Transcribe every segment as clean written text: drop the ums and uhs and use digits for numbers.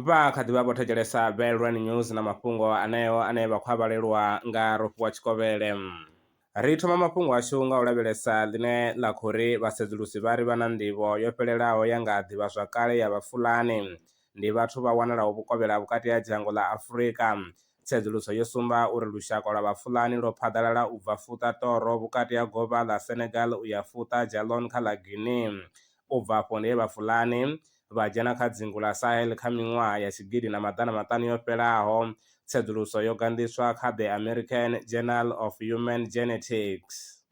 vha kha ḓivha vho thetshelesa Belrun News na mafhungo aneyo ane vha khou a vhalelwa nga Rofhiwa Tshikovhele. Ri thoma mafhungo ashu nga u lavhelesa ḽine ḽa khou ri vhasedzulusi vha ri vha na nḓivho yo fhelelaho ya nga ḓivhazwakale ya Vhafulani ndi vhathu vha wanalaho vhukovhela vhukati ha dzhango ḽa Afrika. Tsedzuluso yo sumba uri lushaka lwa Vhafulani lwo phaḓalala u bva Futa Toro vhukati ha govha ḽa Senegal u ya Futa Jalon kha ḽa Guinea. U bva afho ndi he Vhafulani vha dzhena kha dzingu ḽa Sahel kha miṅwaha ya tshigidi na maḓana maṱanu yo fhelaho. Tsedzuluso yo gandiswa kha The American Journal of Human Genetics.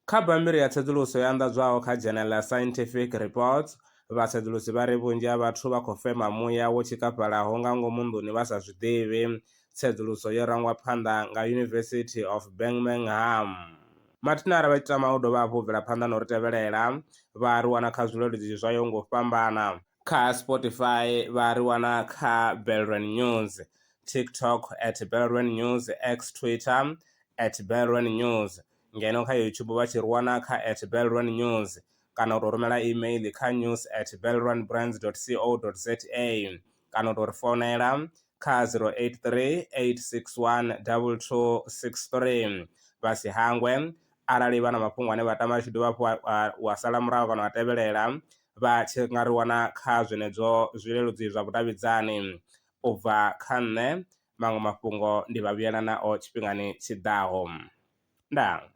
Kha bammbiri ya tsedzuluso yo anḓadzwaho kha Journal ya Scientific Reports, vhasedzulusi vha ri vhunzhi ha vhathu vha khou fema muya wo tshikafhalaho nga ngomu nḓuni vha sa zwiḓivhi. Tsedzuluso yo rangwa phanḓa nga University of Birmingham. Mathinara vha tshi tama u dovha hafhu bvela phanḓa na u ri tevhelela vha ri wana kha zwileludzi zwayo ngo fhambana. Kha Spotify vha ri wana kha Belrun News, TikTok @Belrun News, X Twitter @Belrun News, ngeno kha YouTube vha tshi ri wana kha @Belrun News kana u tou rumela email kha news@belrunbrands.co.za kana u tou ri founela kha 083 861 2263. Vha si hangwe arali vha na mafhungo ane vha tama a tshi dovha hafhu wa sala muraho kana wa tevhelela vha tshi nga ri wana kha zwenezwo zwileludzi zwa vhudavhidzani. U bva kha nṋe maṅwe mafhungo ndi vha vhuyela nao tshifhingani tshiḓaho. Ndaa.